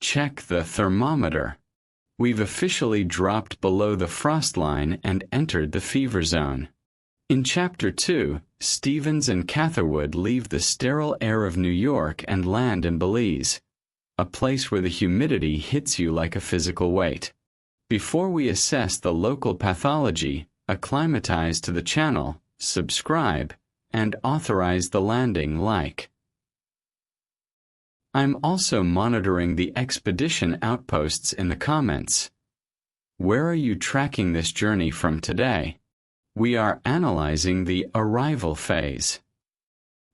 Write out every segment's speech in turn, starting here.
check the thermometer. We've officially dropped below the frost line and entered the fever zone. In Chapter 2, Stevens and Catherwood leave the sterile air of New York and land in Belize, a place where the humidity hits you like a physical weight. Before we assess the local pathology, acclimatize to the channel, subscribe, and authorize the landing like. I'm also monitoring the expedition outposts in the comments. Where are you tracking this journey from today? We are analyzing the arrival phase.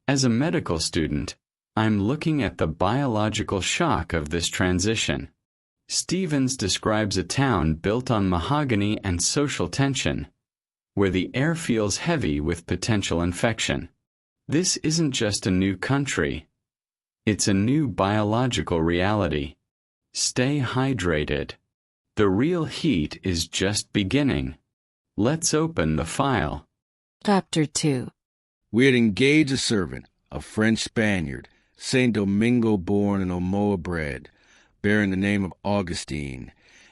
As a medical student, I'm looking at the biological shock of this transition. Stevens describes a town built on mahogany and social tension, where the air feels heavy with potential infection. This isn't just a new country. It's a new biological reality. Stay hydrated. The real heat is just beginning. Let's open the file. Chapter 2. We had engaged a servant, a French Spaniard, Saint Domingo born and Omoa bred, bearing the name of Augustin,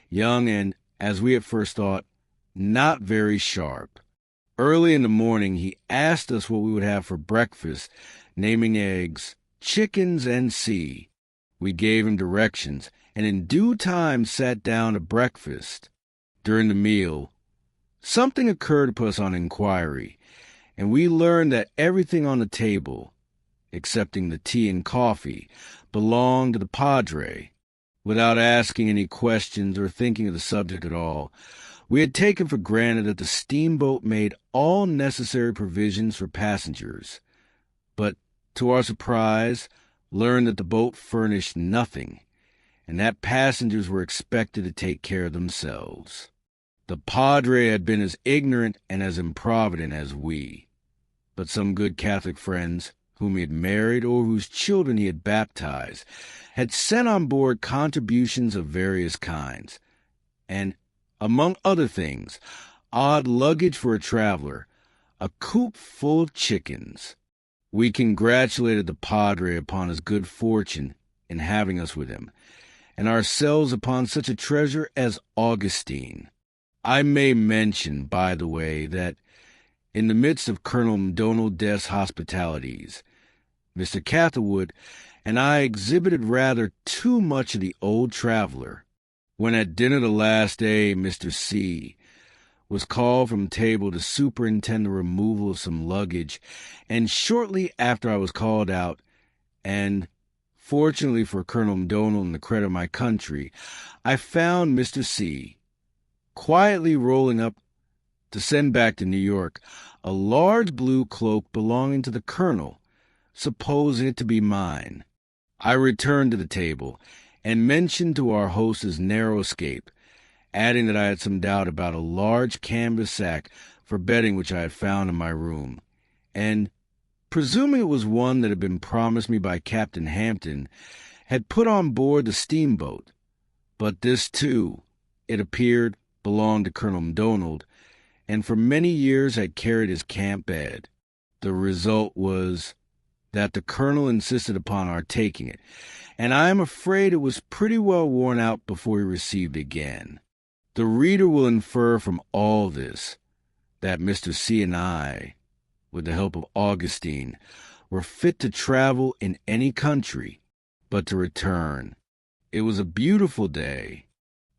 young and, as we at first thought, not very sharp. Early in the morning he asked us what we would have for breakfast, naming eggs, chickens, and sea. We gave him directions, and in due time sat down to breakfast. During the meal, something occurred to put us on inquiry, and we learned that everything on the table, excepting the tea and coffee, belonged to the Padre. Without asking any questions or thinking of the subject at all, we had taken for granted that the steamboat made all necessary provisions for passengers, but, to our surprise, learned that the boat furnished nothing, and that passengers were expected to take care of themselves. The Padre had been as ignorant and as improvident as we, but some good Catholic friends, whom he had married or whose children he had baptized, had sent on board contributions of various kinds, and, among other things, odd luggage for a traveler, a coop full of chickens. We congratulated the Padre upon his good fortune in having us with him, and ourselves upon such a treasure as Augustin. I may mention, by the way, that in the midst of Colonel M'Donald's hospitalities, Mr. Catherwood and I exhibited rather too much of the old traveler. When at dinner the last day, Mr. C. was called from table to superintend the removal of some luggage, and shortly after I was called out, and, fortunately for Colonel M'Donald and the credit of my country, I found Mr. C. quietly rolling up to send back to New York a large blue cloak belonging to the Colonel, supposing it to be mine. I returned to the table and mentioned to our host his narrow escape, adding that I had some doubt about a large canvas sack for bedding which I had found in my room, and, presuming it was one that had been promised me by Captain Hampton, had put on board the steamboat. But this, too, it appeared, belonged to Colonel M'Donald, and for many years had carried his camp bed. The result was that the Colonel insisted upon our taking it, and I am afraid it was pretty well worn out before he received it again. The reader will infer from all this that Mr. C. and I, with the help of Augustine, were fit to travel in any country, but to return. It was a beautiful day.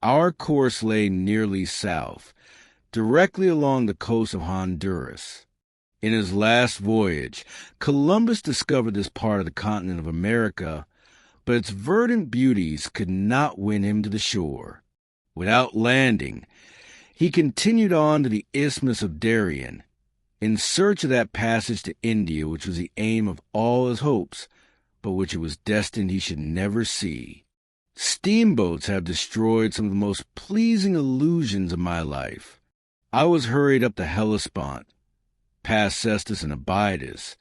Our course lay nearly south, directly along the coast of Honduras. In his last voyage, Columbus discovered this part of the continent of America, but its verdant beauties could not win him to the shore. Without landing, he continued on to the Isthmus of Darien, in search of that passage to India which was the aim of all his hopes, but which it was destined he should never see. Steamboats have destroyed some of the most pleasing illusions of my life. I was hurried up the Hellespont, past Sestus and Abydos,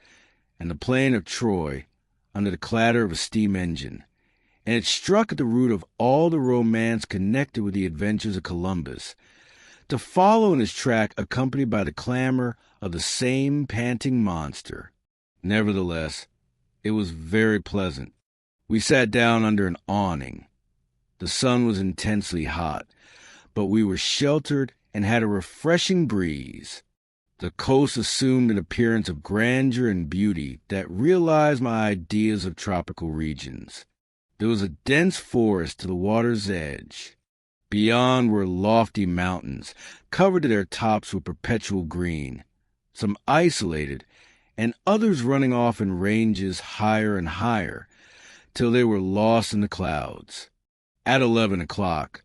and the plain of Troy, under the clatter of a steam engine, and it struck at the root of all the romance connected with the adventures of Columbus, to follow in his track accompanied by the clamor of the same panting monster. Nevertheless, it was very pleasant. We sat down under an awning, The sun was intensely hot, but we were sheltered and had a refreshing breeze. The coast assumed an appearance of grandeur and beauty that realized my ideas of tropical regions. There was a dense forest to the water's edge. Beyond were lofty mountains, covered to their tops with perpetual green, some isolated, and others running off in ranges higher and higher, till they were lost in the clouds. At 11 o'clock,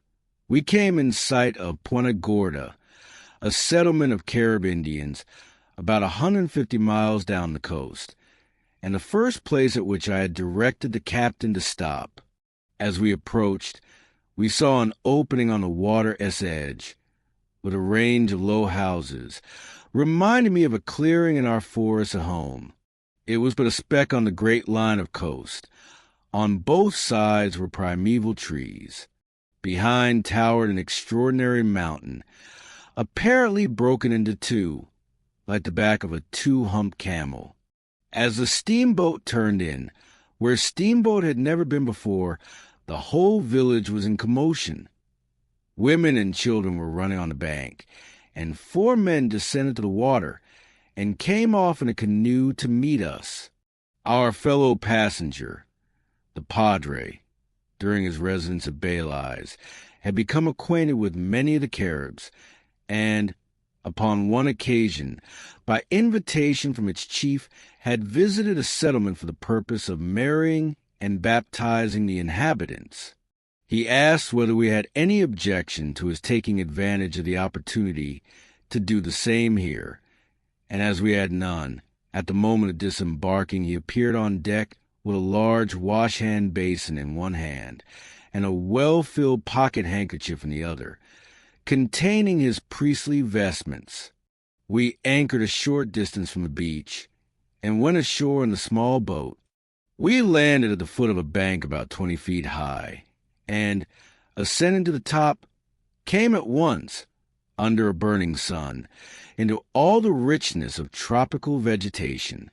we came in sight of Puenta Gorda, a settlement of Carib Indians about 150 miles down the coast, and the first place at which I had directed the captain to stop. As we approached, we saw an opening on the water's edge, with a range of low houses, reminding me of a clearing in our forest at home. It was but a speck on the great line of coast. On both sides were primeval trees. Behind towered an extraordinary mountain, apparently broken into two, like the back of a two-humped camel. As the steamboat turned in, where steamboat had never been before, the whole village was in commotion. Women and children were running on the bank, and 4 men descended to the water and came off in a canoe to meet us. Our fellow passenger, the Padre, during his residence at Belize, had become acquainted with many of the Caribs, and, upon one occasion, by invitation from its chief, had visited a settlement for the purpose of marrying and baptizing the inhabitants. He asked whether we had any objection to his taking advantage of the opportunity to do the same here, and as we had none, at the moment of disembarking he appeared on deck with a large wash-hand basin in one hand and a well-filled pocket handkerchief in the other, containing his priestly vestments. We anchored a short distance from the beach and went ashore in the small boat. We landed at the foot of a bank about 20 feet high, and, ascending to the top, came at once, under a burning sun, into all the richness of tropical vegetation.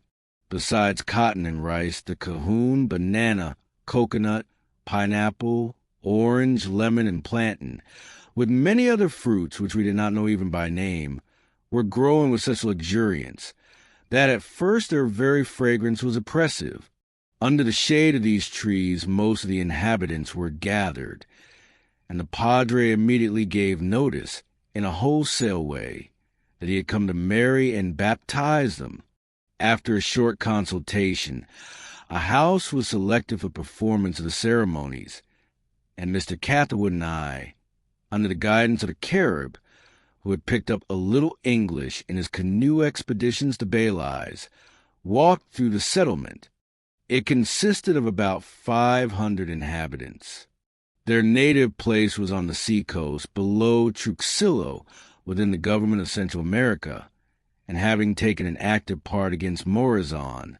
Besides cotton and rice, the cahoon, banana, coconut, pineapple, orange, lemon, and plantain, with many other fruits which we did not know even by name, were growing with such luxuriance that at first their very fragrance was oppressive. Under the shade of these trees most of the inhabitants were gathered, and the Padre immediately gave notice, in a wholesale way, that he had come to marry and baptize them. After a short consultation, a house was selected for performance of the ceremonies, and Mr. Catherwood and I, under the guidance of the Carib, who had picked up a little English in his canoe expeditions to Belize, walked through the settlement. It consisted of about 500 inhabitants. Their native place was on the seacoast below Truxillo, within the government of Central America, and having taken an active part against Morazan,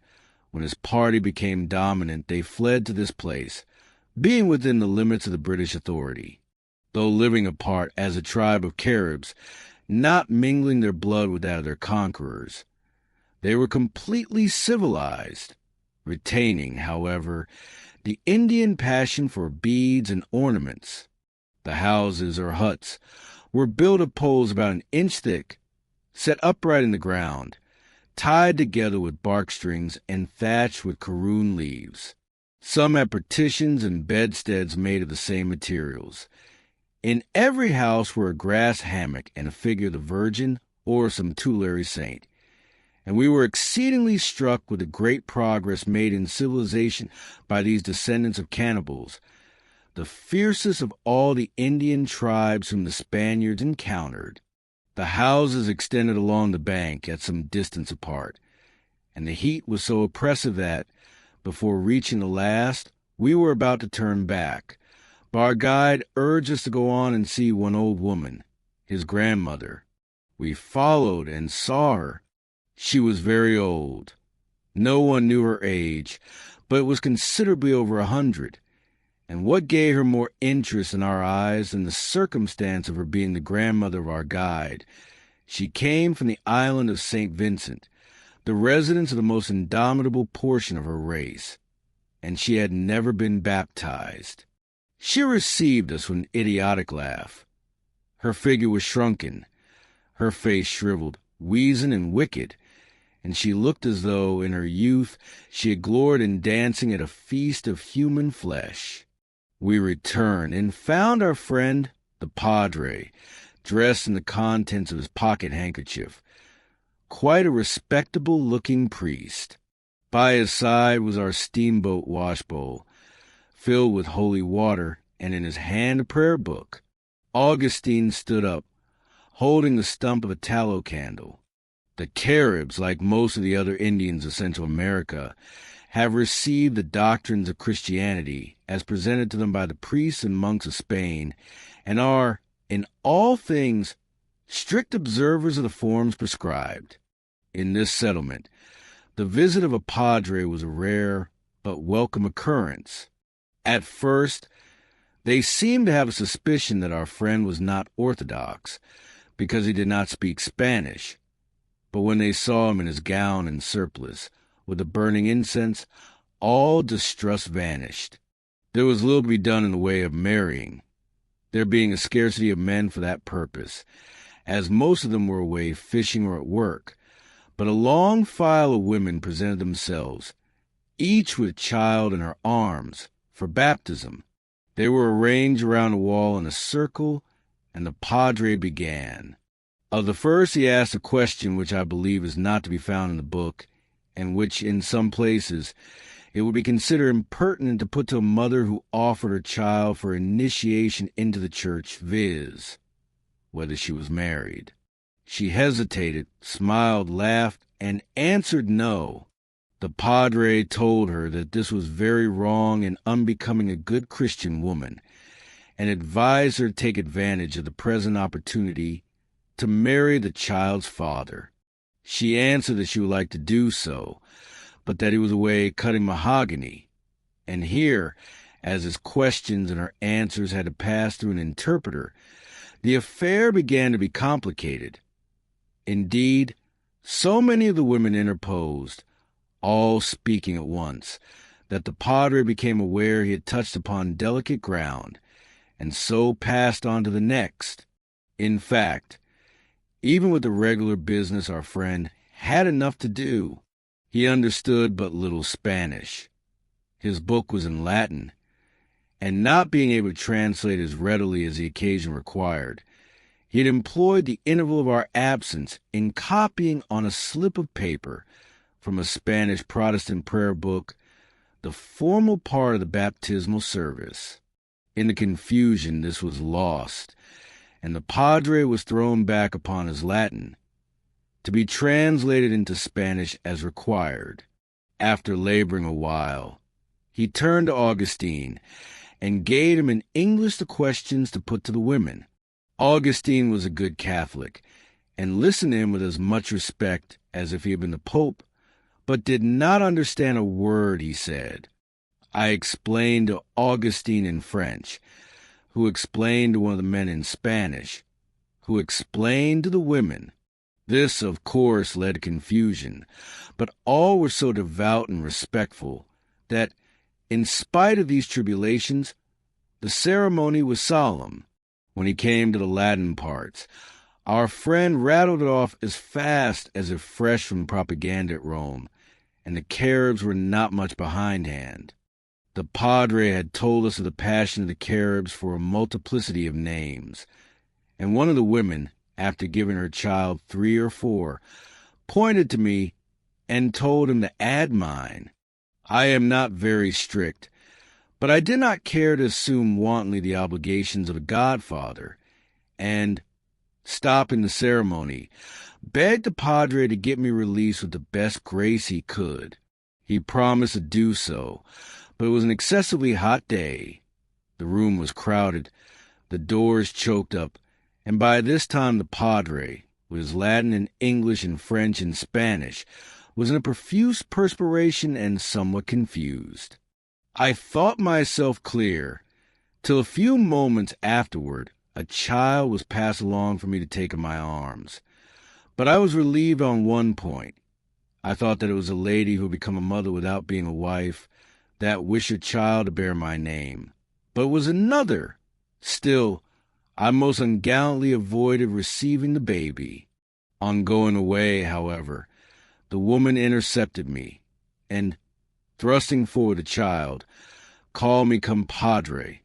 when his party became dominant, they fled to this place, being within the limits of the British authority. Though living apart as a tribe of Caribs, not mingling their blood with that of their conquerors, they were completely civilized, retaining, however, the Indian passion for beads and ornaments. The houses, or huts, were built of poles about an inch thick, set upright in the ground, tied together with bark strings and thatched with caroon leaves. Some had partitions and bedsteads made of the same materials. In every house were a grass hammock and a figure of the Virgin or some tutelary saint, and we were exceedingly struck with the great progress made in civilization by these descendants of cannibals, the fiercest of all the Indian tribes whom the Spaniards encountered. The houses extended along the bank at some distance apart, and the heat was so oppressive that, before reaching the last, we were about to turn back, but our guide urged us to go on and see one old woman, his grandmother. We followed and saw her. She was very old. No one knew her age, but it was considerably over 100. And what gave her more interest in our eyes than the circumstance of her being the grandmother of our guide? She came from the island of St. Vincent, the residence of the most indomitable portion of her race, and she had never been baptized. She received us with an idiotic laugh. Her figure was shrunken, her face shriveled, weazen and wicked, and she looked as though, in her youth, she had gloried in dancing at a feast of human flesh. We returned and found our friend, the Padre, dressed in the contents of his pocket handkerchief, quite a respectable-looking priest. By his side was our steamboat washbowl, filled with holy water, and in his hand a prayer book. Augustin stood up, holding the stump of a tallow candle. The Caribs, like most of the other Indians of Central America, have received the doctrines of Christianity as presented to them by the priests and monks of Spain, and are, in all things, strict observers of the forms prescribed. In this settlement, the visit of a padre was a rare but welcome occurrence. At first, they seemed to have a suspicion that our friend was not Orthodox, because he did not speak Spanish. But when they saw him in his gown and surplice, with the burning incense, all distrust vanished. There was little to be done in the way of marrying, there being a scarcity of men for that purpose, as most of them were away fishing or at work. But a long file of women presented themselves, each with a child in her arms, for baptism. They were arranged around the wall in a circle, and the padre began. Of the first he asked a question which I believe is not to be found in the book, and which in some places it would be considered impertinent to put to a mother who offered her child for initiation into the church, viz., whether she was married. She hesitated, smiled, laughed, and answered no. The padre told her that this was very wrong and unbecoming a good Christian woman, and advised her to take advantage of the present opportunity to marry the child's father. She answered that she would like to do so, but that he was away cutting mahogany. And here, as his questions and her answers had to pass through an interpreter, the affair began to be complicated. Indeed, so many of the women interposed, all speaking at once, that the padre became aware he had touched upon delicate ground, and so passed on to the next. In fact, even with the regular business our friend had enough to do. He understood but little Spanish. His book was in Latin, and not being able to translate as readily as the occasion required, he had employed the interval of our absence in copying on a slip of paper from a Spanish Protestant prayer book the formal part of the baptismal service. In the confusion, this was lost, and the padre was thrown back upon his Latin, to be translated into Spanish as required. After laboring a while, he turned to Augustin and gave him in English the questions to put to the women. Augustin was a good Catholic, and listened to him with as much respect as if he had been the Pope, but did not understand a word he said. I explained to Augustin in French, who explained to one of the men in Spanish, who explained to the women. This, of course, led to confusion, but all were so devout and respectful that, in spite of these tribulations, the ceremony was solemn. When he came to the Latin parts, our friend rattled it off as fast as if fresh from propaganda at Rome, and the Caribs were not much behindhand. The padre had told us of the passion of the Caribs for a multiplicity of names, and one of the women, after giving her child 3 or 4, pointed to me and told him to add mine. I am not very strict, but I did not care to assume wantonly the obligations of a godfather, and, stopping the ceremony, begged the padre to get me released with the best grace he could. He promised to do so, but it was an excessively hot day. The room was crowded, the doors choked up, and by this time the padre, with his Latin and English and French and Spanish, was in a profuse perspiration and somewhat confused. I thought myself clear, till a few moments afterward a child was passed along for me to take in my arms. But I was relieved on one point. I thought that it was a lady who had become a mother without being a wife, that wished her child to bear my name. but was another. Still, I most ungallantly avoided receiving the baby. On going away, however, the woman intercepted me, and, thrusting forward the child, called me compadre,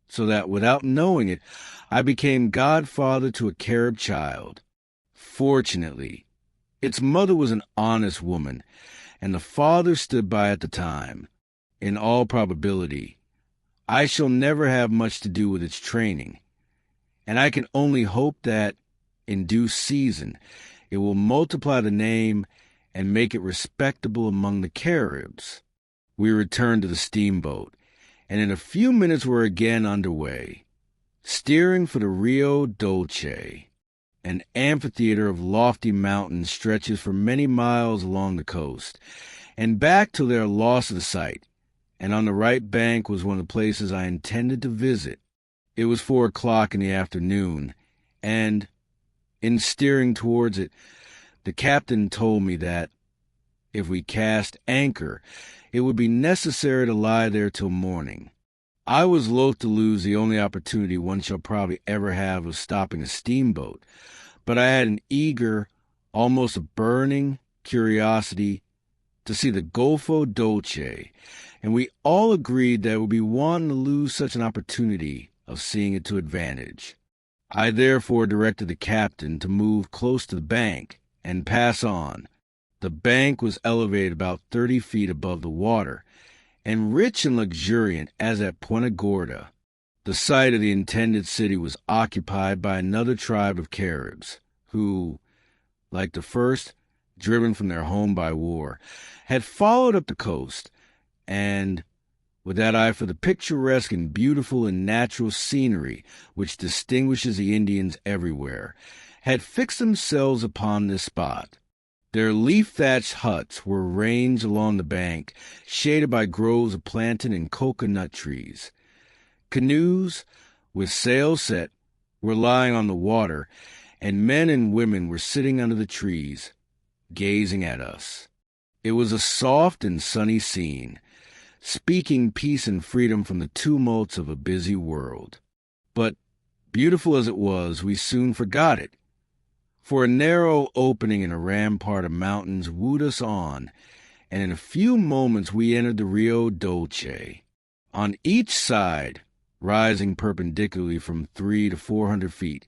so that, without knowing it, I became godfather to a Carib child. Fortunately, its mother was an honest woman, and the father stood by at the time. In all probability, I shall never have much to do with its training, and I can only hope that, in due season, it will multiply the name and make it respectable among the Caribs. We returned to the steamboat, and in a few minutes were again underway, steering for the Rio Dulce. An amphitheater of lofty mountains stretches for many miles along the coast, and back till they are lost to sight, and on the right bank was one of the places I intended to visit. It was 4 o'clock in the afternoon, and, in steering towards it, the captain told me that, if we cast anchor, it would be necessary to lie there till morning. I was loath to lose the only opportunity one shall probably ever have of stopping a steamboat, but I had an eager, almost a burning curiosity to see the Golfo Dolce, and we all agreed that it would be wanting to lose such an opportunity of seeing it to advantage. I therefore directed the captain to move close to the bank and pass on. The bank was elevated about 30 feet above the water, and rich and luxuriant as at Puenta Gorda. The site of the intended city was occupied by another tribe of Caribs, who, like the first, driven from their home by war, had followed up the coast, and, with that eye for the picturesque and beautiful and natural scenery which distinguishes the Indians everywhere, had fixed themselves upon this spot. Their leaf-thatched huts were ranged along the bank, shaded by groves of plantain and cocoa-nut trees. Canoes, with sails set, were lying on the water, and men and women were sitting under the trees, gazing at us. It was a soft and sunny scene, speaking peace and freedom from the tumults of a busy world. But, beautiful as it was, we soon forgot it, for a narrow opening in a rampart of mountains wooed us on, and in a few moments we entered the Rio Dulce. On each side, rising perpendicularly from 300 to 400 feet,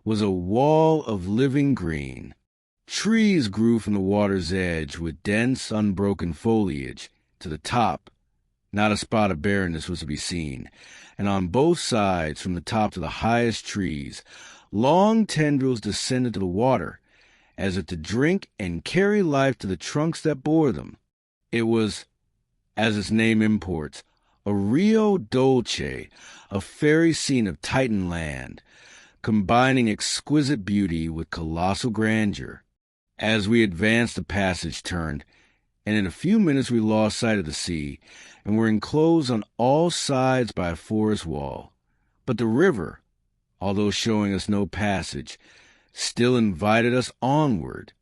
was a wall of living green. Trees grew from the water's edge with dense, unbroken foliage. To the top, not a spot of barrenness was to be seen, and on both sides, from the top to the highest trees, long tendrils descended to the water, as if to drink and carry life to the trunks that bore them. It was, as its name imports, a Rio Dulce, a fairy scene of Titan land, combining exquisite beauty with colossal grandeur. As we advanced, the passage turned, and in a few minutes we lost sight of the sea, and were enclosed on all sides by a forest wall. But the river, although showing us no passage, still invited us onward.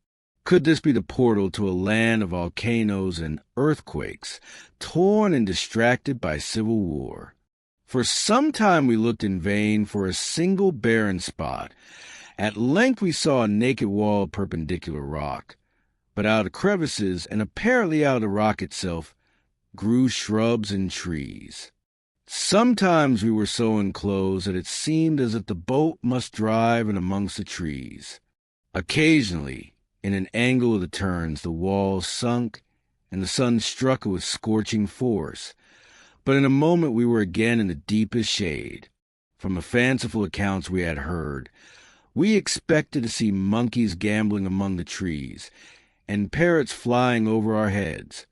Could this be the portal to a land of volcanoes and earthquakes, torn and distracted by civil war? For some time we looked in vain for a single barren spot. At length we saw a naked wall of perpendicular rock, but out of crevices, and apparently out of the rock itself, grew shrubs and trees. Sometimes we were so enclosed that it seemed as if the boat must drive in amongst the trees. Occasionally, in an angle of the turns, the walls sunk, and the sun struck it with scorching force. But in a moment we were again in the deepest shade. From the fanciful accounts we had heard, we expected to see monkeys gambling among the trees, and parrots flying over our heads.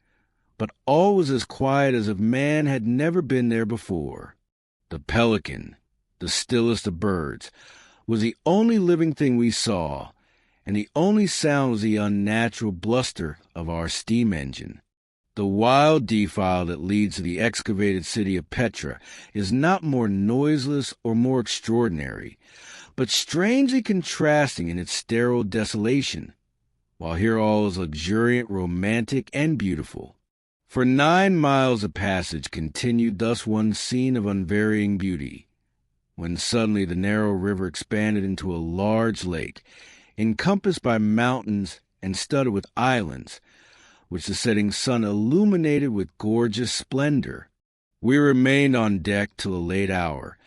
But all was as quiet as if man had never been there before. The pelican, the stillest of birds, was the only living thing we saw, and the only sound was the unnatural bluster of our steam engine. The wild defile that leads to the excavated city of Petra is not more noiseless or more extraordinary, but strangely contrasting in its sterile desolation, while here all is luxuriant, romantic, and beautiful. For 9 miles the passage continued thus one scene of unvarying beauty, when suddenly the narrow river expanded into a large lake, encompassed by mountains and studded with islands, which the setting sun illuminated with gorgeous splendor. We remained on deck till a late hour,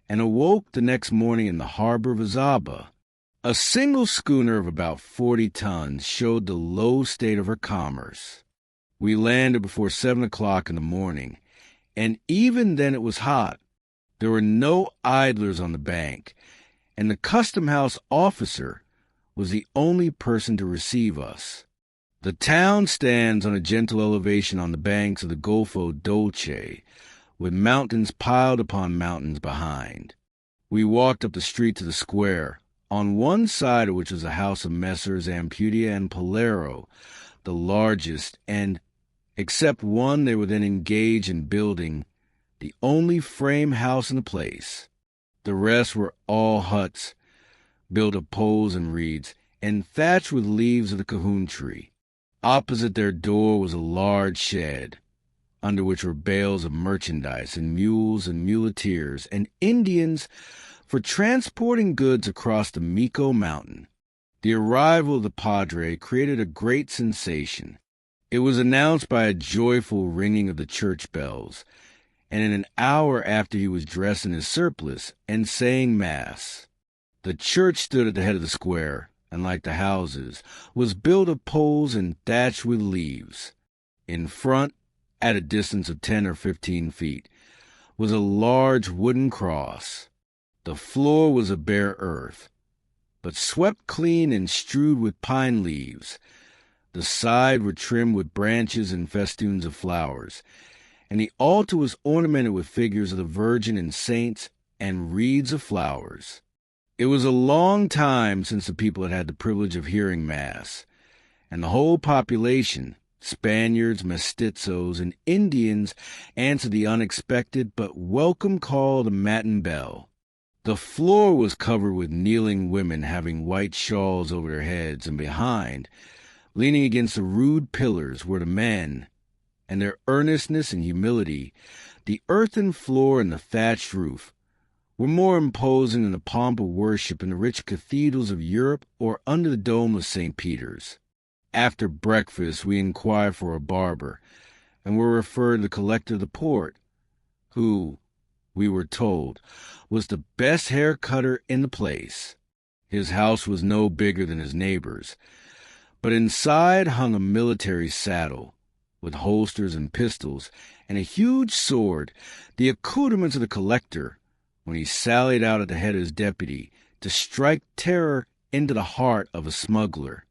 and awoke the next morning in the harbor of Yzabal. A single schooner of about 40 tons showed the low state of her commerce. We landed before 7 o'clock in the morning, and even then it was hot. There were no idlers on the bank, and the custom house officer was the only person to receive us. The town stands on a gentle elevation on the banks of the Golfo Dulce, with mountains piled upon mountains behind. We walked up the street to the square, on one side of which was the house of Messrs. Ampudia and Polero, the largest, and, except one they were then engaged in building, the only frame house in the place. The rest were all huts, built of poles and reeds, and thatched with leaves of the cahoon tree. Opposite their door was a large shed, under which were bales of merchandise and mules and muleteers and Indians for transporting goods across the Mico Mountain. The arrival of the Padre created a great sensation. It was announced by a joyful ringing of the church bells, and in an hour after he was dressed in his surplice and saying Mass. The church stood at the head of the square, and like the houses, was built of poles and thatched with leaves. In front, at a distance of 10 or 15 feet, was a large wooden cross. The floor was of bare earth, but swept clean and strewed with pine leaves. The sides were trimmed with branches and festoons of flowers, and the altar was ornamented with figures of the Virgin and saints and wreaths of flowers. It was a long time since the people had had the privilege of hearing Mass, and the whole population, Spaniards, mestizos, and Indians, answered the unexpected but welcome call of the matin bell. The floor was covered with kneeling women having white shawls over their heads, and behind, leaning against the rude pillars, were the men, and their earnestness and humility, the earthen floor and the thatched roof, were more imposing than the pomp of worship in the rich cathedrals of Europe or under the dome of St. Peter's. After breakfast, we inquired for a barber, and were referred to the collector of the port, who, we were told, was the best hair cutter in the place. His house was no bigger than his neighbor's, but inside hung a military saddle, with holsters and pistols, and a huge sword, the accoutrements of the collector, when he sallied out at the head of his deputy to strike terror into the heart of a smuggler.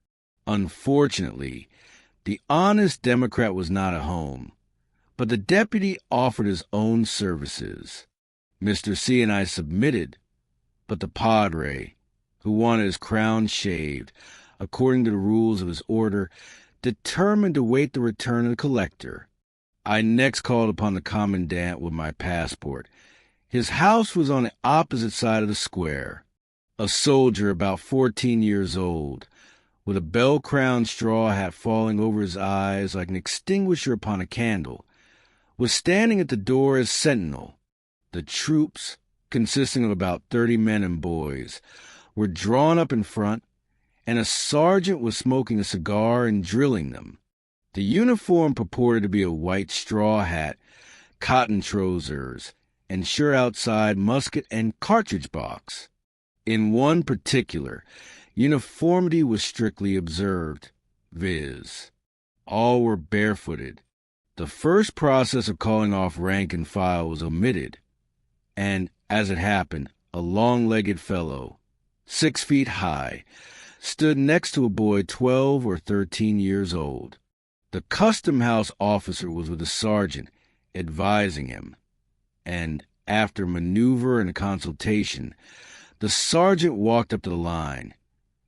Unfortunately, the honest Democrat was not at home, but the deputy offered his own services. Mr. C. and I submitted, but the Padre, who wanted his crown shaved, according to the rules of his order, determined to wait the return of the collector. I next called upon the commandant with my passport. His house was on the opposite side of the square. A soldier about 14 years old, with a bell-crowned straw hat falling over his eyes like an extinguisher upon a candle, was standing at the door as sentinel. The troops, consisting of about 30 men and boys, were drawn up in front, and a sergeant was smoking a cigar and drilling them. The uniform purported to be a white straw hat, cotton trousers, and sure outside musket and cartridge box. In one particular, uniformity was strictly observed, viz., all were barefooted. The first process of calling off rank and file was omitted, and, as it happened, a long-legged fellow, 6 feet high, stood next to a boy 12 or 13 years old. The custom-house officer was with the sergeant, advising him, and, after maneuver and a consultation, the sergeant walked up to the line,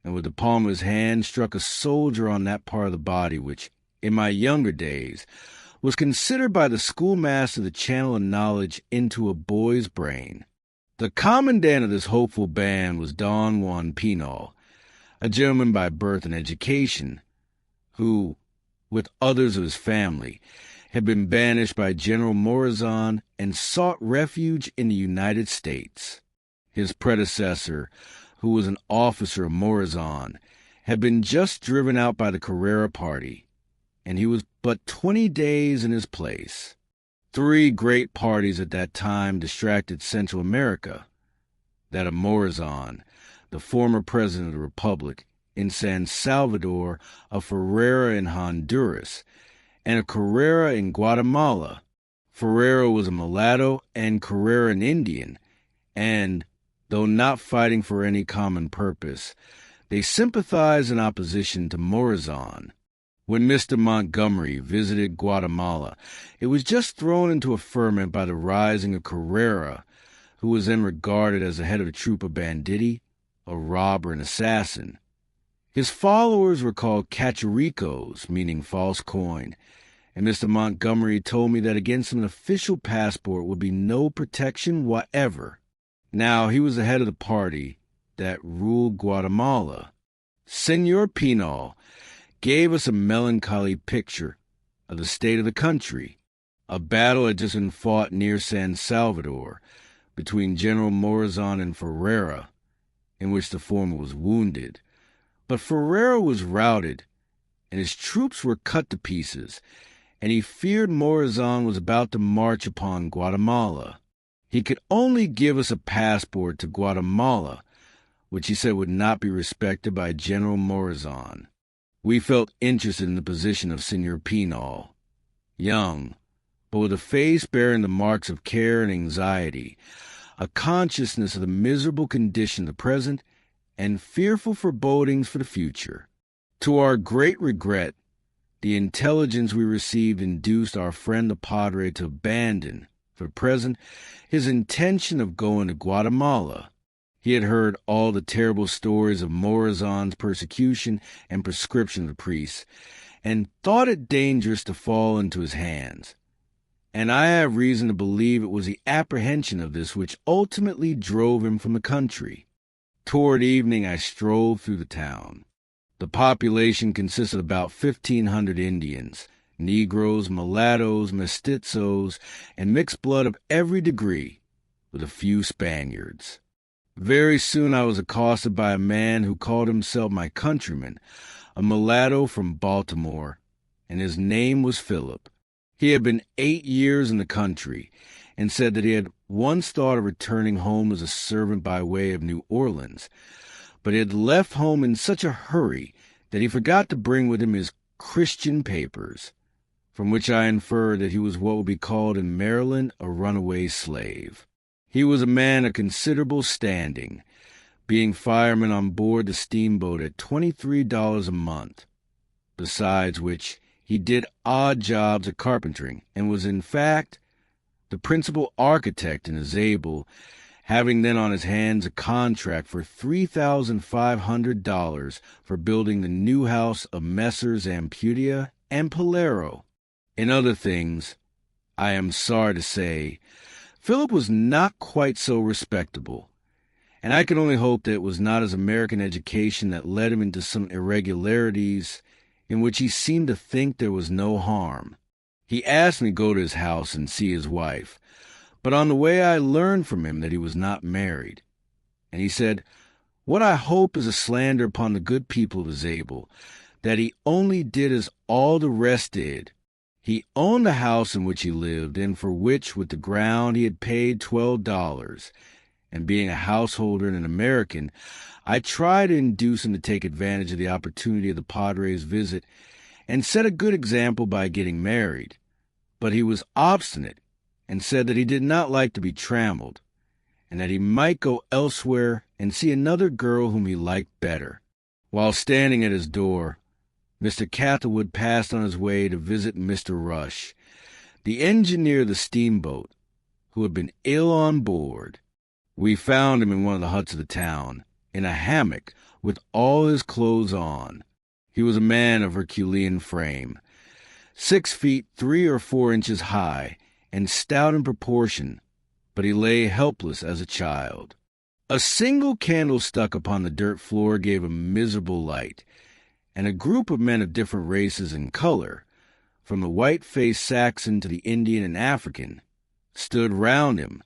and with the palm of his hand struck a soldier on that part of the body which, in my younger days, was considered by the schoolmaster the channel of knowledge into a boy's brain. The commandant of this hopeful band was Don Juan Pinal, a gentleman by birth and education, who, with others of his family, had been banished by General Morazan and sought refuge in the United States. His predecessor, who was an officer of Morazan, had been just driven out by the Carrera party, and he was but 20 days in his place. 3 great parties at that time distracted Central America: that of Morazan, the former president of the Republic, in San Salvador, of Ferrera in Honduras, and of Carrera in Guatemala. Ferrera was a mulatto and Carrera an Indian, and, though not fighting for any common purpose, they sympathized in opposition to Morazan. When Mr. Montgomery visited Guatemala, it was just thrown into a ferment by the rising of Carrera, who was then regarded as the head of the troop of banditti, a robber and assassin. His followers were called cachoricos, meaning false coin, and Mr. Montgomery told me that against an official passport would be no protection whatever. Now, he was the head of the party that ruled Guatemala. Senor Pinal gave us a melancholy picture of the state of the country. A battle had just been fought near San Salvador between General Morazan and Ferrera, in which the former was wounded. But Ferrera was routed, and his troops were cut to pieces, and he feared Morazan was about to march upon Guatemala. He could only give us a passport to Guatemala, which he said would not be respected by General Morazan. We felt interested in the position of Senor Pinal. Young, but with a face bearing the marks of care and anxiety, a consciousness of the miserable condition of the present, and fearful forebodings for the future. To our great regret, the intelligence we received induced our friend the Padre to abandon, for the present, his intention of going to Guatemala. He had heard all the terrible stories of Morazan's persecution and proscription of the priests, and thought it dangerous to fall into his hands. And I have reason to believe it was the apprehension of this which ultimately drove him from the country. Toward evening I strolled through the town. The population consisted of about 1,500 Indians, Negroes, mulattoes, mestizos, and mixed blood of every degree, with a few Spaniards. Very soon I was accosted by a man who called himself my countryman, a mulatto from Baltimore, and his name was Philip. He had been 8 years in the country, and said that he had once thought of returning home as a servant by way of New Orleans, but he had left home in such a hurry that he forgot to bring with him his Christian papers, from which I inferred that he was what would be called in Maryland a runaway slave. He was a man of considerable standing, being fireman on board the steamboat at $23 a month, besides which he did odd jobs at carpentering, and was in fact the principal architect in Yzabal, having then on his hands a contract for $3,500 for building the new house of Messrs. Ampudia and Polero. In other things, I am sorry to say, Philip was not quite so respectable, and I can only hope that it was not his American education that led him into some irregularities in which he seemed to think there was no harm. He asked me to go to his house and see his wife, but on the way I learned from him that he was not married. And he said, "What I hope is a slander upon the good people of Yzabal, that he only did as all the rest did. He owned the house in which he lived, and for which, with the ground, he had paid $12. And being a householder and an American, I tried to induce him to take advantage of the opportunity of the Padre's visit and set a good example by getting married. But he was obstinate and said that he did not like to be trammeled, and that he might go elsewhere and see another girl whom he liked better. While standing at his door, Mr. Catherwood passed on his way to visit Mr. Rush, the engineer of the steamboat, who had been ill on board. We found him in one of the huts of the town, in a hammock, with all his clothes on. He was a man of Herculean frame, 6 feet 3 or 4 inches high, and stout in proportion, but he lay helpless as a child. A single candle stuck upon the dirt floor gave a miserable light, and a group of men of different races and color, from the white-faced Saxon to the Indian and African, stood round him,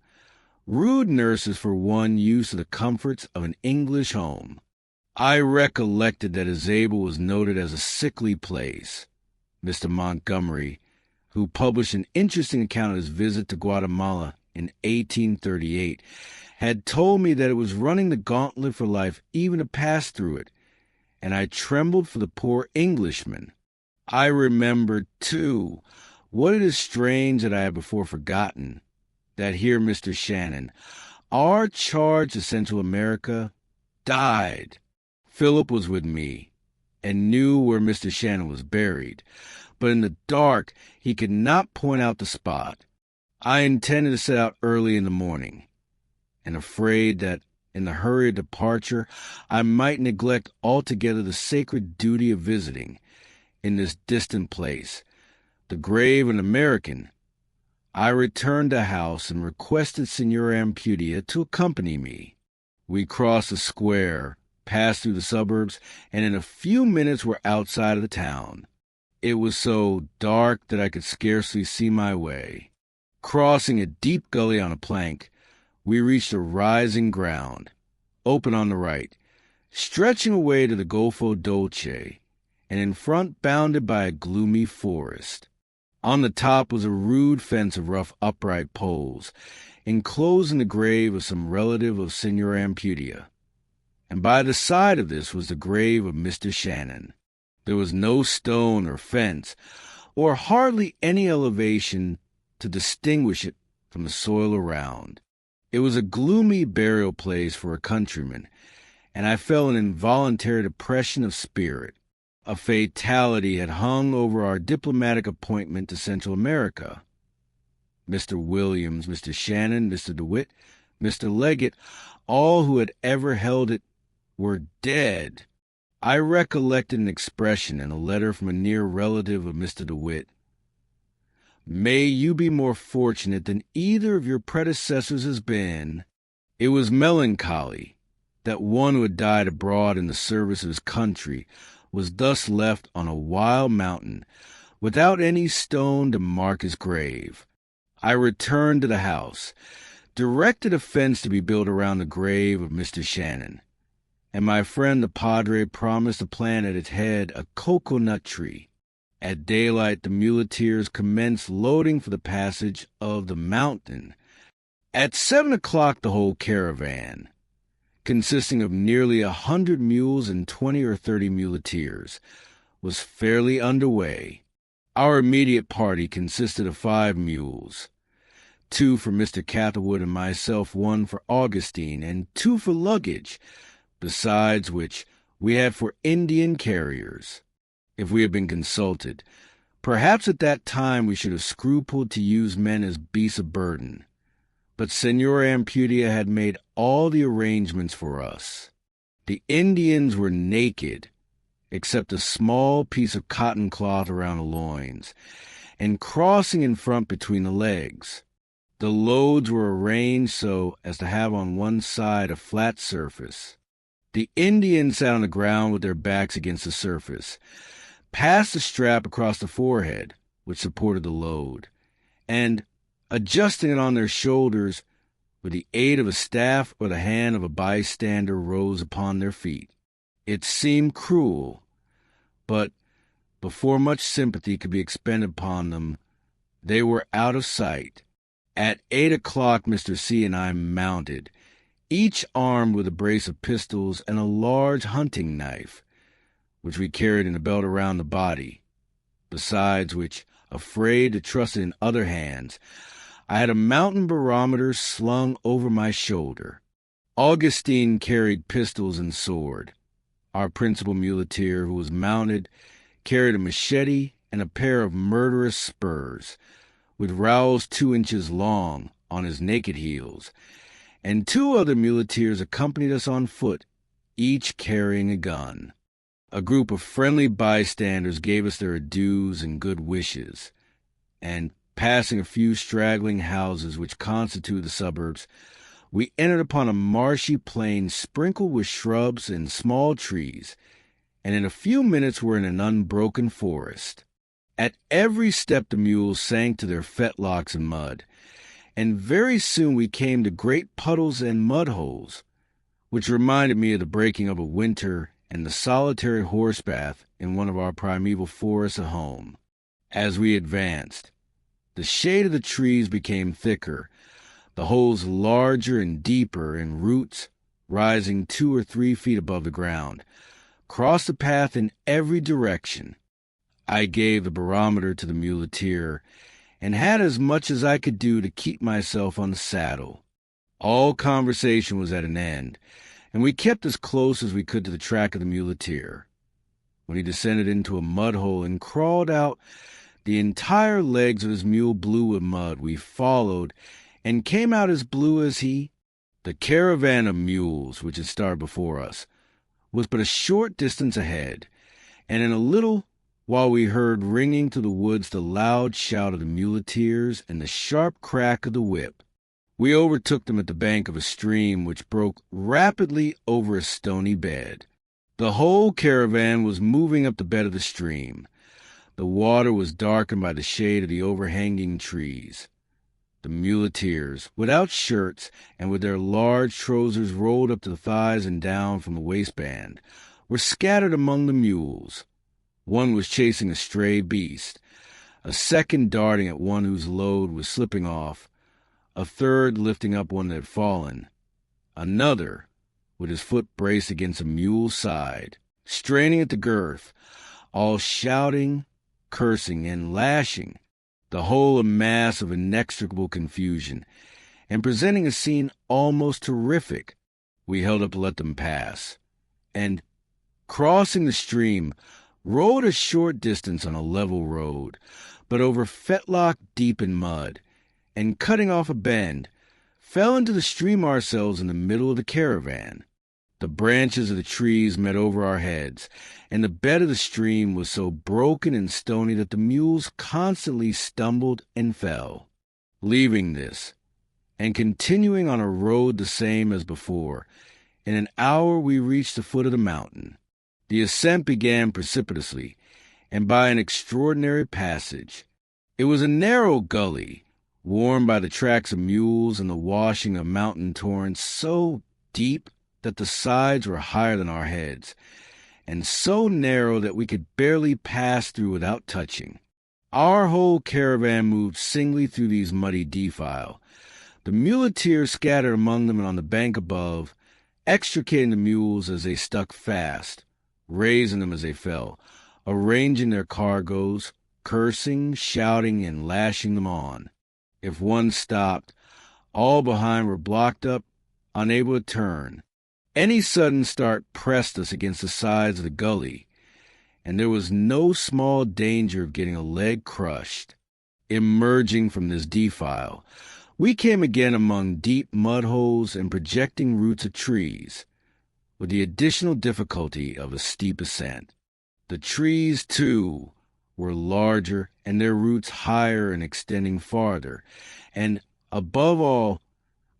rude nurses for one used to the comforts of an English home. I recollected that Yzabal was noted as a sickly place. Mr. Montgomery, who published an interesting account of his visit to Guatemala in 1838, had told me that it was running the gauntlet for life even to pass through it, and I trembled for the poor Englishman. I remembered, too, what it is strange that I had before forgotten, that here Mr. Shannon, our charge to Central America, died. Philip was with me, and knew where Mr. Shannon was buried, but in the dark he could not point out the spot. I intended to set out early in the morning, and afraid that in the hurry of departure I might neglect altogether the sacred duty of visiting, in this distant place, the grave of an American, I returned to house and requested Senora Ampudia to accompany me. We crossed the square, passed through the suburbs, and in a few minutes were outside of the town. It was so dark that I could scarcely see my way. Crossing a deep gully on a plank, we reached a rising ground, open on the right, stretching away to the Golfo Dulce, and in front bounded by a gloomy forest. On the top was a rude fence of rough upright poles, enclosing the grave of some relative of Senora Ampudia, and by the side of this was the grave of Mr. Shannon. There was no stone or fence, or hardly any elevation to distinguish it from the soil around. It was a gloomy burial place for a countryman, and I felt an involuntary depression of spirit. A fatality had hung over our diplomatic appointment to Central America. Mr. Williams, Mr. Shannon, Mr. DeWitt, Mr. Leggett, all who had ever held it, were dead. I recollected an expression in a letter from a near relative of Mr. DeWitt. "May you be more fortunate than either of your predecessors has been." It was melancholy that one who had died abroad in the service of his country was thus left on a wild mountain, without any stone to mark his grave. I returned to the house, directed a fence to be built around the grave of Mr. Shannon, and my friend the Padre promised to plant at its head a cocoa-nut tree. At daylight the muleteers commenced loading for the passage of the mountain. At 7 o'clock the whole caravan, consisting of nearly 100 mules and 20 or 30 muleteers, was fairly under way. Our immediate party consisted of 5 mules, 2 for Mr. Catherwood and myself, 1 for Augustin, and 2 for luggage, besides which we had 4 Indian carriers. If we had been consulted, perhaps at that time we should have scrupled to use men as beasts of burden. But Senora Ampudia had made all the arrangements for us. The Indians were naked, except a small piece of cotton cloth around the loins, and crossing in front between the legs. The loads were arranged so as to have on one side a flat surface. The Indians sat on the ground with their backs against the surface, passed the strap across the forehead, which supported the load, and, adjusting it on their shoulders, with the aid of a staff or the hand of a bystander, rose upon their feet. It seemed cruel, but before much sympathy could be expended upon them, they were out of sight. At 8 o'clock Mr. C. and I mounted, each armed with a brace of pistols and a large hunting knife, which we carried in a belt around the body, besides which, afraid to trust it in other hands, I had a mountain barometer slung over my shoulder. Augustin carried pistols and sword. Our principal muleteer, who was mounted, carried a machete and a pair of murderous spurs, with rowels 2 inches long, on his naked heels, and 2 other muleteers accompanied us on foot, each carrying a gun. A group of friendly bystanders gave us their adieus and good wishes, and, passing a few straggling houses which constitute the suburbs, we entered upon a marshy plain sprinkled with shrubs and small trees, and in a few minutes were in an unbroken forest. At every step the mules sank to their fetlocks in mud, and very soon we came to great puddles and mud holes, which reminded me of the breaking of a winter and the solitary horse bath in one of our primeval forests at home. As we advanced, the shade of the trees became thicker, the holes larger and deeper, and roots rising 2 or 3 feet above the ground crossed the path in every direction. I gave the barometer to the muleteer and had as much as I could do to keep myself on the saddle. All conversation was at an end, and we kept as close as we could to the track of the muleteer. When he descended into a mud hole and crawled out, the entire legs of his mule blue with mud, we followed and came out as blue as he. The caravan of mules, which had started before us, was but a short distance ahead, and in a little while we heard ringing through the woods the loud shout of the muleteers and the sharp crack of the whip. We overtook them at the bank of a stream which broke rapidly over a stony bed. The whole caravan was moving up the bed of the stream. The water was darkened by the shade of the overhanging trees. The muleteers, without shirts and with their large trousers rolled up to the thighs and down from the waistband, were scattered among the mules. One was chasing a stray beast, a second darting at one whose load was slipping off, a third lifting up one that had fallen, another, with his foot braced against a mule's side, straining at the girth, all shouting, cursing, and lashing, the whole a mass of inextricable confusion, and presenting a scene almost terrific. We held up to let them pass, and, crossing the stream, rode a short distance on a level road, but over fetlock deep in mud, and cutting off a bend, fell into the stream ourselves in the middle of the caravan. The branches of the trees met over our heads, and the bed of the stream was so broken and stony that the mules constantly stumbled and fell. Leaving this, and continuing on a road the same as before, in an hour we reached the foot of the mountain. The ascent began precipitously, and by an extraordinary passage. It was a narrow gully, worn by the tracks of mules and the washing of mountain torrents, so deep that the sides were higher than our heads, and so narrow that we could barely pass through without touching. Our whole caravan moved singly through these muddy defile, the muleteers scattered among them and on the bank above, extricating the mules as they stuck fast, raising them as they fell, arranging their cargoes, cursing, shouting, and lashing them on. If one stopped, all behind were blocked up, unable to turn. Any sudden start pressed us against the sides of the gully, and there was no small danger of getting a leg crushed. Emerging from this defile, we came again among deep mud holes and projecting roots of trees, with the additional difficulty of a steep ascent. The trees, too, were larger and their roots higher and extending farther, and, above all,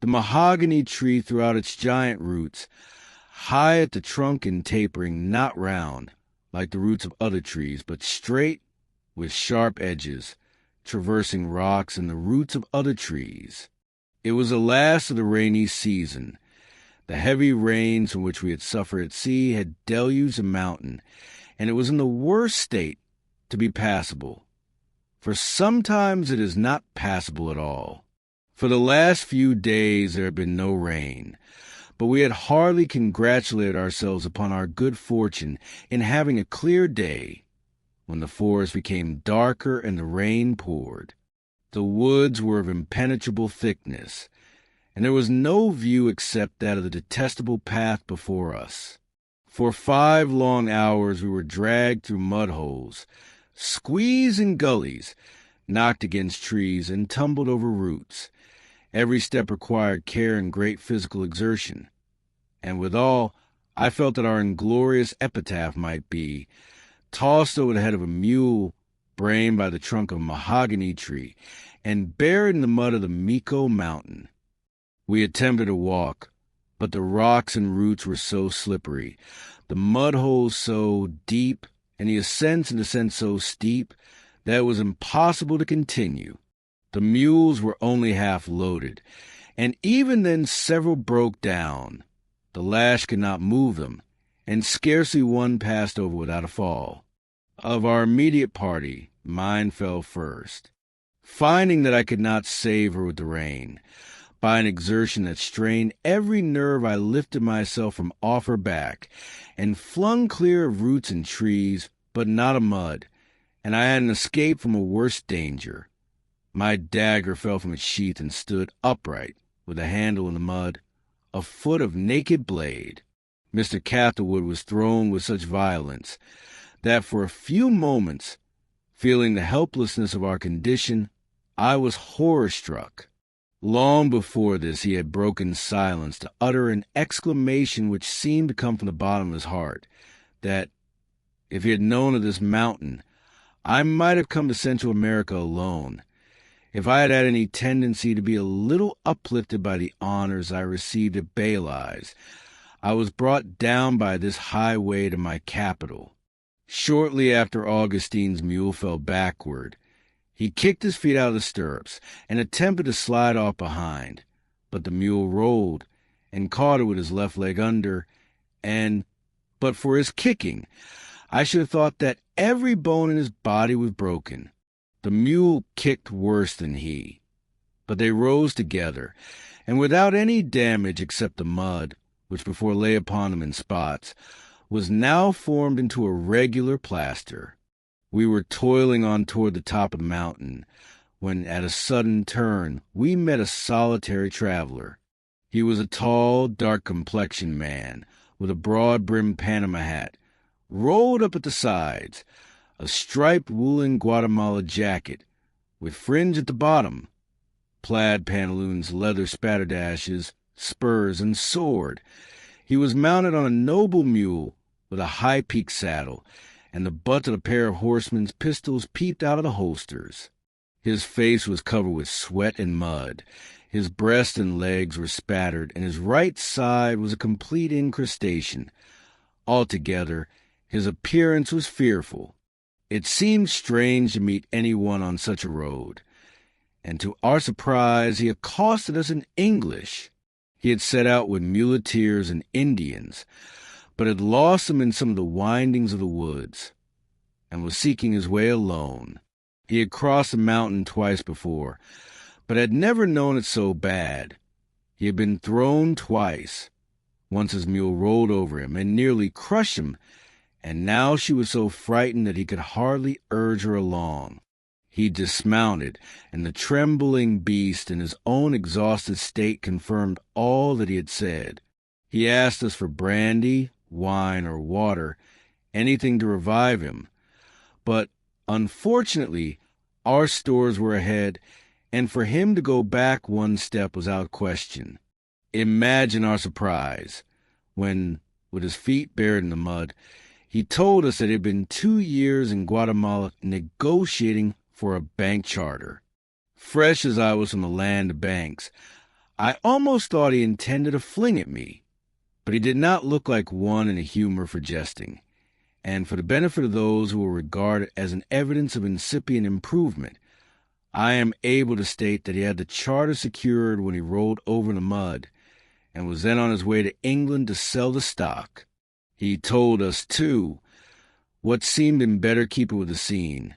the mahogany tree threw out its giant roots, high at the trunk and tapering, not round, like the roots of other trees, but straight, with sharp edges, traversing rocks and the roots of other trees. It was the last of the rainy season. The heavy rains from which we had suffered at sea had deluged the mountain, and it was in the worst state to be passable, for sometimes it is not passable at all. For the last few days there had been no rain, but we had hardly congratulated ourselves upon our good fortune in having a clear day, when the forest became darker and the rain poured. The woods were of impenetrable thickness, and there was no view except that of the detestable path before us. For 5 long hours we were dragged through mud holes, squeezed in gullies, knocked against trees, and tumbled over roots. Every step required care and great physical exertion, and withal I felt that our inglorious epitaph might be, tossed over the head of a mule, brained by the trunk of a mahogany tree, and buried in the mud of the Mico Mountain. We attempted to walk, but the rocks and roots were so slippery, the mud holes so deep, and the ascents and descents so steep, that it was impossible to continue. The mules were only half loaded, and even then several broke down. The lash could not move them, and scarcely one passed over without a fall. Of our immediate party, mine fell first. Finding that I could not save her with the rein, by an exertion that strained every nerve, I lifted myself from off her back and flung clear of roots and trees, but not of mud, and I had an escape from a worse danger. My dagger fell from its sheath and stood upright, with a handle in the mud, a foot of naked blade. Mr. Catherwood was thrown with such violence that for a few moments, feeling the helplessness of our condition, I was horror-struck. Long before this he had broken silence to utter an exclamation which seemed to come from the bottom of his heart, that, if he had known of this mountain, I might have come to Central America alone. If I had had any tendency to be a little uplifted by the honors I received at Belize, I was brought down by this highway to my capital. Shortly after Augustin's mule fell backward, he kicked his feet out of the stirrups and attempted to slide off behind, but the mule rolled and caught it with his left leg under, and, but for his kicking, I should have thought that every bone in his body was broken. The mule kicked worse than he, but they rose together, and without any damage except the mud, which before lay upon them in spots, was now formed into a regular plaster. We were toiling on toward the top of the mountain, when at a sudden turn we met a solitary traveler. He was a tall, dark-complexioned man, with a broad-brimmed Panama hat, rolled up at the sides, a striped woolen Guatemala jacket, with fringe at the bottom, plaid pantaloons, leather spatterdashes, spurs, and sword. He was mounted on a noble mule with a high-peaked saddle, and the butts of a pair of horsemen's pistols peeped out of the holsters. His face was covered with sweat and mud. His breast and legs were spattered, and his right side was a complete incrustation. Altogether, his appearance was fearful. It seemed strange to meet anyone on such a road, and to our surprise he accosted us in English. He had set out with muleteers and Indians, but had lost them in some of the windings of the woods, and was seeking his way alone. He had crossed the mountain twice before, but had never known it so bad. He had been thrown twice. Once his mule rolled over him and nearly crushed him, and now she was so frightened that he could hardly urge her along. He dismounted, and the trembling beast in his own exhausted state confirmed all that he had said. He asked us for brandy, wine, or water, anything to revive him. But, unfortunately, our stores were ahead, and for him to go back one step was out of question. Imagine our surprise, when, with his feet buried in the mud, he told us that he had been 2 years in Guatemala negotiating for a bank charter. Fresh as I was from the land of banks, I almost thought he intended a fling at me, but he did not look like one in a humor for jesting, and for the benefit of those who will regard it as an evidence of incipient improvement, I am able to state that he had the charter secured when he rolled over in the mud, and was then on his way to England to sell the stock. He told us, too, what seemed in better keeping with the scene,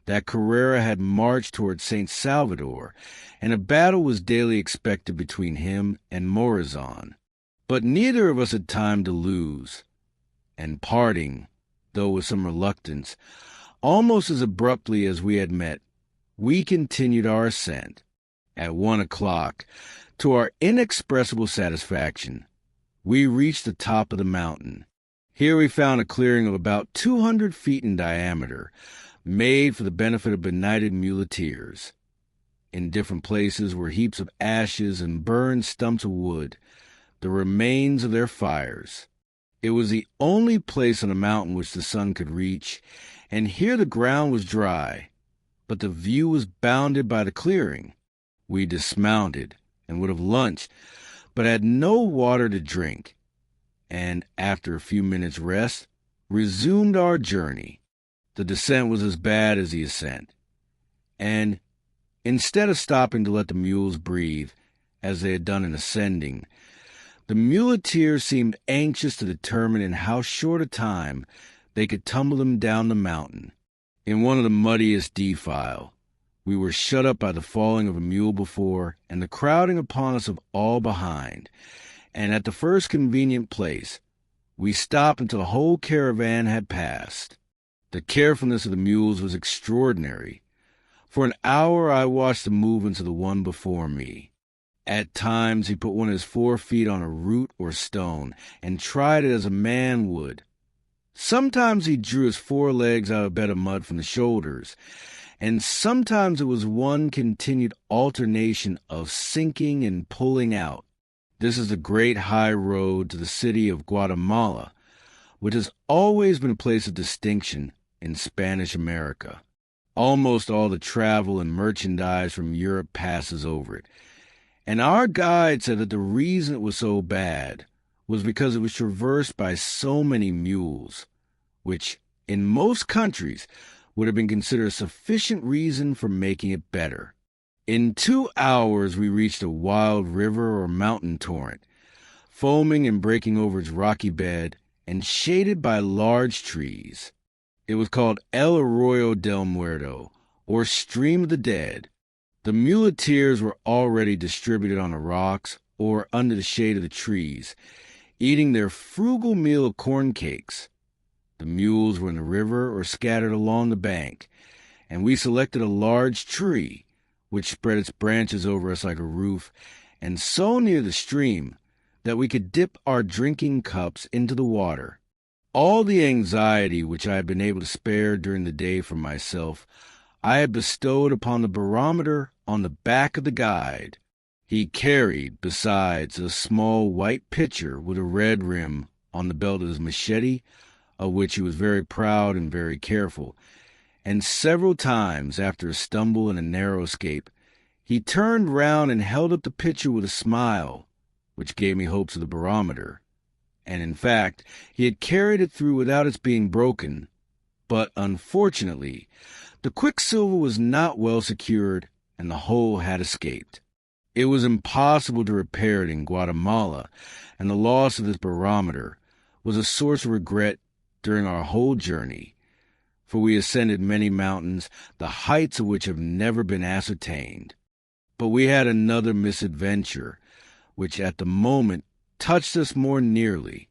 that Carrera had marched toward St. Salvador, and a battle was daily expected between him and Morazan. But neither of us had time to lose, and parting, though with some reluctance, almost as abruptly as we had met, we continued our ascent. At 1 o'clock, to our inexpressible satisfaction, we reached the top of the mountain. Here we found a clearing of about 200 feet in diameter, made for the benefit of benighted muleteers. In different places were heaps of ashes and burned stumps of wood, the remains of their fires. It was the only place on the mountain which the sun could reach, and here the ground was dry, but the view was bounded by the clearing. We dismounted and would have lunched, but had no water to drink, and after a few minutes' rest, resumed our journey. The descent was as bad as the ascent. and instead of stopping to let the mules breathe, as they had done in ascending, the muleteers seemed anxious to determine in how short a time they could tumble them down the mountain. In one of the muddiest defile, we were shut up by the falling of a mule before and the crowding upon us of all behind, and at the first convenient place, we stopped until the whole caravan had passed. The carefulness of the mules was extraordinary. For an hour I watched the movements of the one before me. At times he put one of his 4 feet on a root or stone and tried it as a man would. Sometimes he drew his 4 legs out of a bed of mud from the shoulders, and sometimes it was one continued alternation of sinking and pulling out. This is the great high road to the city of Guatemala, which has always been a place of distinction in Spanish America. Almost all the travel and merchandise from Europe passes over it, and our guide said that the reason it was so bad was because it was traversed by so many mules, which, in most countries, would have been considered a sufficient reason for making it better. In 2 hours we reached a wild river or mountain torrent, foaming and breaking over its rocky bed and shaded by large trees. It was called El Arroyo del Muerto, or Stream of the Dead. The muleteers were already distributed on the rocks or under the shade of the trees, eating their frugal meal of corn cakes. The mules were in the river or scattered along the bank, and we selected a large tree, which spread its branches over us like a roof, and so near the stream that we could dip our drinking cups into the water. All the anxiety which I had been able to spare during the day from myself, I had bestowed upon the barometer on the back of the guide. He carried, besides, a small white pitcher with a red rim on the belt of his machete, of which he was very proud and very careful, and several times, after a stumble and a narrow escape, he turned round and held up the pitcher with a smile, which gave me hopes of the barometer. And in fact, he had carried it through without its being broken, but unfortunately, the quicksilver was not well secured, and the hole had escaped. It was impossible to repair it in Guatemala, and the loss of this barometer was a source of regret during our whole journey, for we ascended many mountains, the heights of which have never been ascertained. But we had another misadventure, which at the moment touched us more nearly.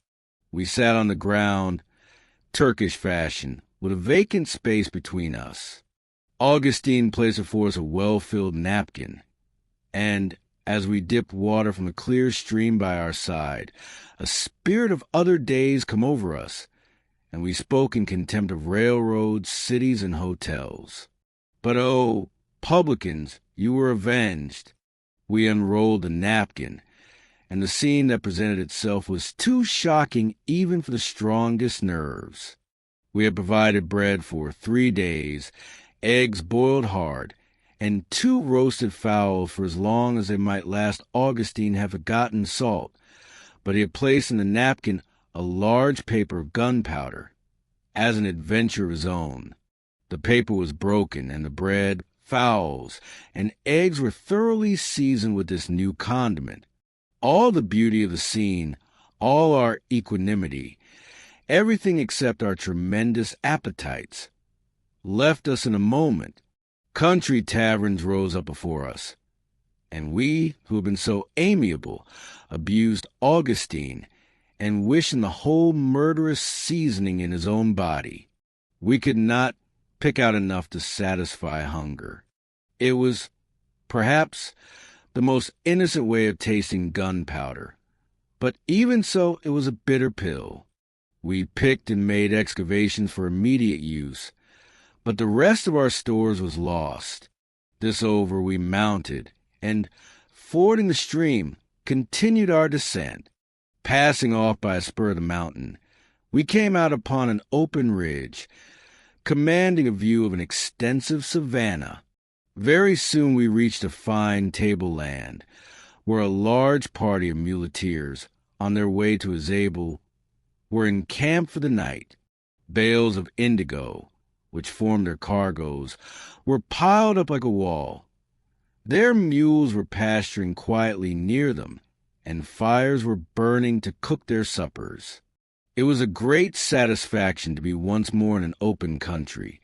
We sat on the ground, Turkish fashion, with a vacant space between us. Augustin placed before us a well-filled napkin, and as we dipped water from the clear stream by our side, a spirit of other days come over us, and we spoke in contempt of railroads, cities, and hotels. But oh, publicans, you were avenged. We unrolled the napkin, and the scene that presented itself was too shocking even for the strongest nerves. We had provided bread for 3 days, eggs boiled hard, and 2 roasted fowls for as long as they might last. Augustine had forgotten salt, but he had placed in the napkin a large paper of gunpowder, as an adventure of his own. The paper was broken, and the bread, fowls, and eggs were thoroughly seasoned with this new condiment. All the beauty of the scene, all our equanimity, everything except our tremendous appetites, left us in a moment. Country taverns rose up before us, and we, who had been so amiable, abused Augustine and wished him the whole murderous seasoning in his own body. We could not pick out enough to satisfy hunger. It was, perhaps, the most innocent way of tasting gunpowder, but even so it was a bitter pill. We picked and made excavations for immediate use, but the rest of our stores was lost. This over, we mounted, and, fording the stream, continued our descent. Passing off by a spur of the mountain, we came out upon an open ridge, commanding a view of an extensive savanna. Very soon we reached a fine tableland, where a large party of muleteers, on their way to Yzabal, were encamped for the night. Bales of indigo, which formed their cargoes, were piled up like a wall. Their mules were pasturing quietly near them, and fires were burning to cook their suppers. It was a great satisfaction to be once more in an open country,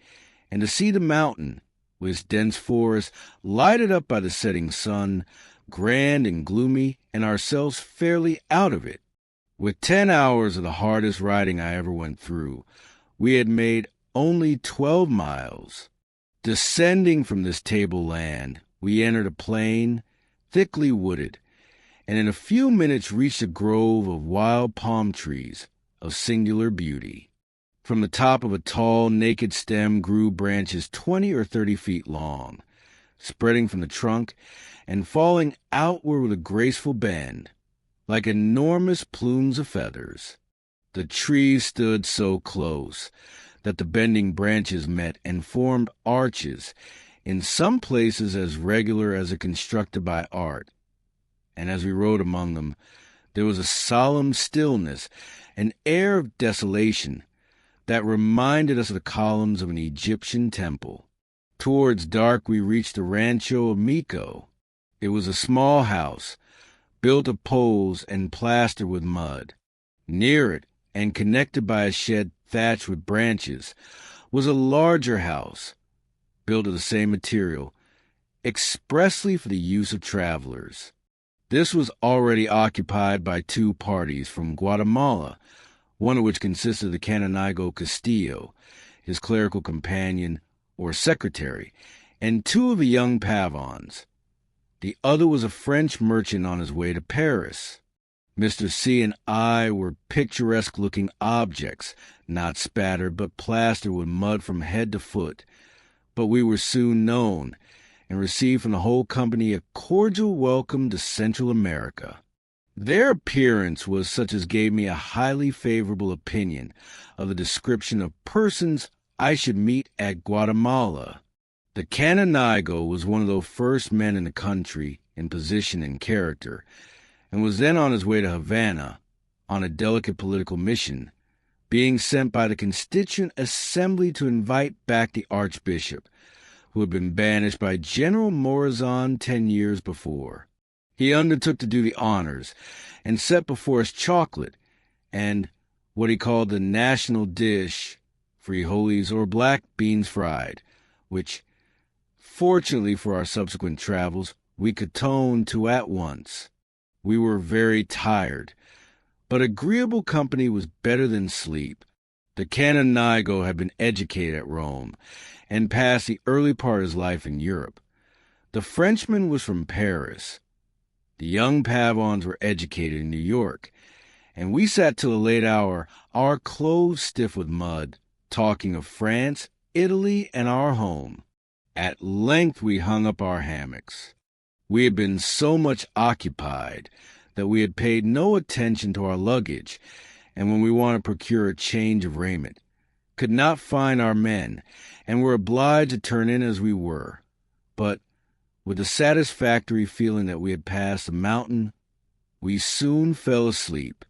and to see the mountain, with its dense forest, lighted up by the setting sun, grand and gloomy, and ourselves fairly out of it. With 10 hours of the hardest riding I ever went through, we had made only 12 miles. Descending from this tableland, we entered a plain, thickly wooded, and in a few minutes reached a grove of wild palm trees of singular beauty. From the top of a tall, naked stem grew branches 20 or 30 feet long, spreading from the trunk and falling outward with a graceful bend, like enormous plumes of feathers. The trees stood so close that the bending branches met and formed arches, in some places as regular as if constructed by art. And as we rode among them, there was a solemn stillness, an air of desolation, that reminded us of the columns of an Egyptian temple. Towards dark we reached the Rancho of Mico. It was a small house, built of poles and plastered with mud. Near it, and connected by a shed thatched with branches, was a larger house, built of the same material, expressly for the use of travelers. This was already occupied by 2 parties from Guatemala, one of which consisted of the Canonigo Castillo, his clerical companion or secretary, and 2 of the young Pavons. The other was a French merchant on his way to Paris. Mr. C and I were picturesque-looking objects, not spattered but plastered with mud from head to foot, but we were soon known, and received from the whole company a cordial welcome to Central America. Their appearance was such as gave me a highly favorable opinion of the description of persons I should meet at Guatemala. The Canonigo was one of the first men in the country in position and character, and was then on his way to Havana on a delicate political mission, being sent by the Constituent Assembly to invite back the Archbishop, who had been banished by General Morazan 10 years before. He undertook to do the honors, and set before us chocolate, and what he called the national dish, frijoles or black beans fried, which, fortunately for our subsequent travels, we could tone to at once. We were very tired, but agreeable company was better than sleep. The Canonigo had been educated at Rome, and passed the early part of his life in Europe. The Frenchman was from Paris. The young Pavons were educated in New York, and we sat till a late hour, our clothes stiff with mud, talking of France, Italy, and our home. At length we hung up our hammocks. We had been so much occupied that we had paid no attention to our luggage, and when we wanted to procure a change of raiment, could not find our men, and were obliged to turn in as we were. But with the satisfactory feeling that we had passed the mountain, we soon fell asleep,